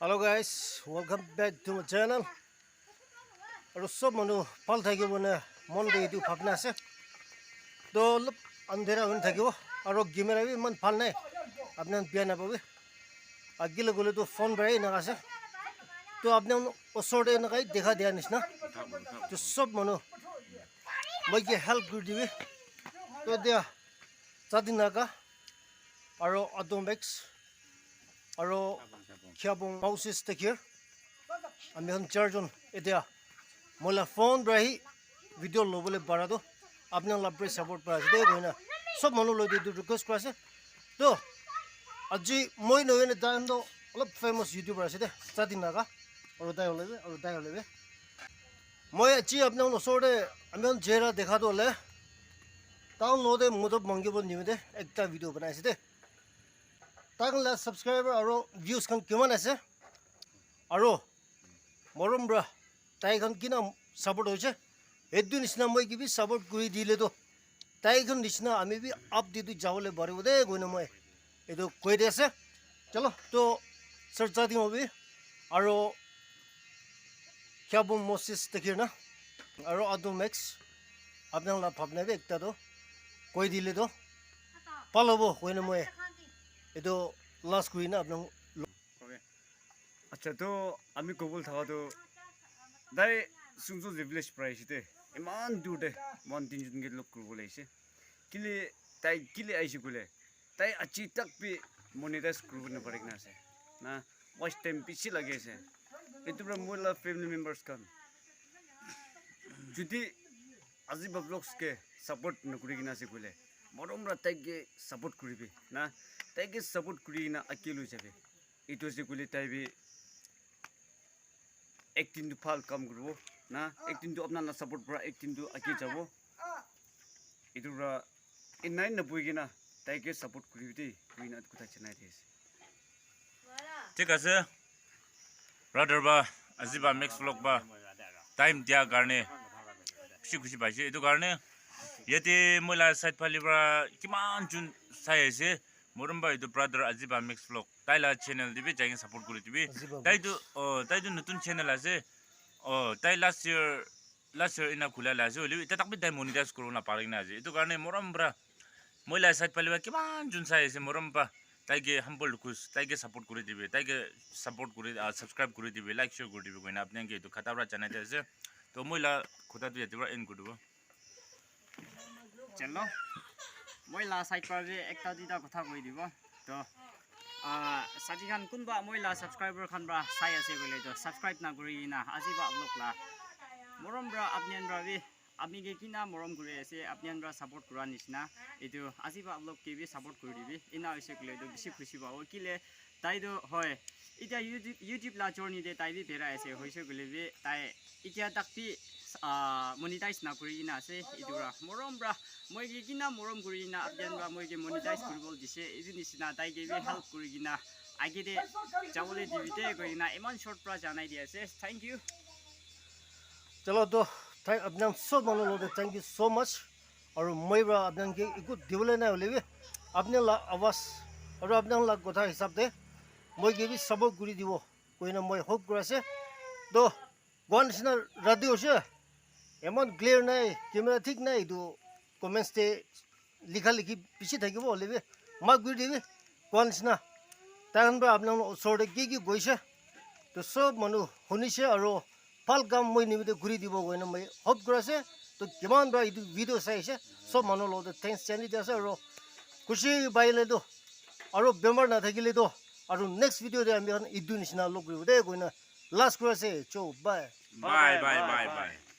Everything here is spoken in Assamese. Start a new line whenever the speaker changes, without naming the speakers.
Hello guys, welcome back to my channel. আৰু সব মানুহ ভাল থাকিব না মন দি এইটো ভাবনা আছে তো অলপ আন্ধাৰা হৈ থাকিব আৰু গেমেৰা বি ইমান ভাল নাই আপোনাক বিয়া নাপাবি আগিলে গ'লে তো ফোন বেৰাই নাকাছে তো আপোনাক ওচৰতে এনেকৈ দেখা দিয়া নিচিনা তো সব মানুহ মই কি হেল্প কৰি দিবি তো দিয়া জাতি নাকা আৰু অটোমেক্স আৰু খিয়াবং মাউচিছ তেকিৰ আমি এখন চাৰজন এতিয়া মোলা ফোন ৰাহি ভিডিঅ' ল'বলৈ পাৰাটো আপোনাক লাভৰে ছাপোৰ্ট কৰা আছে দেই কইনা সব মানুহ লৈ এইটো ৰিকুৱেষ্ট কৰা আছে তো আজি মই নহয় তাইতো অলপ ফেমাছ ইউটিউবাৰ আছে দেই জাতি নাকা আৰু তাই হ'লে মই আজি আপোনাৰ ওচৰতে আমি এখন জেৰা দেখাটো হ'লে তাৰ লগতে মোদক মাংগিব নিমিতে একটা ভিডিঅ' বনাইছে দেই তাক ছাবস্ক্ৰাইবাৰ আৰু ভিউজখন কিমান আছে আৰু মৰম ব্ৰা তাইখন কিনা ছাপোৰ্ট হৈছে এইটো নিচিনা মই কিবি ছাপোৰ্ট কৰি দিলেতো তাইখন নিচিনা আমি বি আপ দি যাবলৈ পাৰিব দেই গৈ মই এইটো কৈ দি আছে চলো তো চৰ্চা দিম হবি আৰু খিয়াবং মচিছ দেখিৰ না আৰু অটোমেক্স আপোনাক ভাবনাবি একটাতো কৈ দিলেতো ভাল হ'ব কৈ মই এইটো লাষ্ট কৰি না আপোনাক
আচ্ছা তো আমি কবুল থাকাটো দাই সুংসু ভিলেজ প্ৰাইছিতে ইমান দূৰ দে মন তিনজনকে লগ কৰিব লাগিছে তাই কিলে আহিছে বোলে তাই আজি তাক বি মনিটাইজ কৰিব নাপাৰে কিনা আছে না ৱাচ টাইম বেছি লাগি আছে এইটো পৰা মোৰ ফেমিলি মেম্বাৰ্ছ খান যদি আজি ব্লগছকে ছাপোৰ্ট নকৰি কিনা আছে বোলে মৰমৰা তাইকে ছাপোৰ্ট কৰিবি না তাইকে ছাপোৰ্ট কৰি কিনা আঁকি লৈ যাবি এইটো আছে বোলে তাই বি একদিনটো ভাল কাম কৰিব না একদিনটো আপোনাৰ ছাপোৰ্ট পৰা একদিনটো আঁকি যাব এইটো পৰা ইনাই নপৰি কিনা তাইকে ছাপোৰ্ট কৰিবি দেই কুইনা কথা চিনাই দিছে
ঠিক আছে ব্ৰাদাৰ বা আজি বা নেক্সট ব্লগ বা টাইম দিয়াৰ কাৰণে খুচি পাইছোঁ এইটো কাৰণে ইয়াতে মই চাইড ফালৰ পৰা কিমান যোন চাই আছে মৰম বা এইটো ব্ৰাদাৰ আজি বা নেক্সট ব্লগ তাইলা চেনেল দিবি যাই ছাপোৰ্ট কৰি দিবি তাইতো নতুন চেনেল আছে তাই লাষ্ট ইয়াৰ ইনা খোলা আছে হ'লেও এতিয়া তাক তাই মনিটাইজ কৰিব নাপাৰে না আজি এইটো কাৰণে মৰম পৰা মই চাইড ফালৰ পৰা কিমান যোন চাই আছে মৰম পৰা তাইকে হাম্বল রিকোয়েস্ট তাইকে সাপোর্ট করে দিবে তাইকে সাপোর্ট করে সাবস্ক্রাইব করে দিবে লাইক শেয়ার করে দিবে কইনা আপনাকে তো খাতাবরা জানাইতে আছে তো মইলা খোতাটো এতবার এন্ড করে দেব
চলো মইলা সাইড পারে একটা দুইটা কথা কই দিব তো সাজি খান কোনবা মইলা সাবস্ক্রাইবার খান বা চাই আছে বলে তো সাবস্ক্রাইব না করি না আজি বা আপলোড লা মরম ব্রা আপনি আনবাবি আপনি কে কিনা মরম করে আছে আপনি আনবা সাপোর্ট করা নিচিনা এইটো আজি বা আপলোড কেবি সাপোর্ট করে দিবি ইনা হইছে কলে তো বেশি খুশি পাবো কিলে তাই তো হয় এটা ইউটিউব লা জর্নি দে তাই বি বেরা আছে হইছে কলে বি তাই ইতিয়া তাকতি মনিটাইজ না করি না আছে এইটো মরম ব্রা মই কে কিনা মরম করি না আপনি আনবা মই কে মনিটাইজ করবল দিছে এইটো নিচিনা তাই কে বি হেল্প করি কিনা আগে দে যাবলে দিবিতে কই না ইমান শর্ট প্রা জানাই দি আছে থ্যাংক ইউ
চলো তো আপনার সব মানুষ লোক থ্যাংক ইউ সো মাচ আৰু মই আপোনাক একো দিবলৈ নাই হ'লে আপোনাৰ আৱাজ আৰু আপোনাৰ কথা হিচাপে মই কিবি ছাপোৰ্ট কৰি দিব কৈ না মই হোপ কৰি আছে তো গোৱা নিচিনা ৰাতি হৈছে ইমান ক্লিয়াৰ নাই কেমেৰা ঠিক নাই এইটো কমেণ্টছতে লিখি পিছি থাকিব হ'লে মাক কৰি দিবি গোৱা নিচিনা তাৰ পৰা আপোনাৰ ওচৰতে কি গৈছে তো চব মানুহ শুনিছে আৰু ভাল কাম মই নিমিত্তে ঘূৰি দিব গৈ না মই হোপ কৰি আছে তো কিমান বাৰ এইটো ভিডিঅ' চাইছে চব মানুহৰ লগতে থেংকছ জানি দি আছে আৰু খুচি পাইলেতো আৰু বেমাৰ নাথাকিলেতো আৰু নেক্সট ভিডিঅ'তে আমি এখন ইটো নিচিনা লগ কৰিব দেই গৈ না লাষ্ট কৰি আছে চৌ bye
bye bye bye bye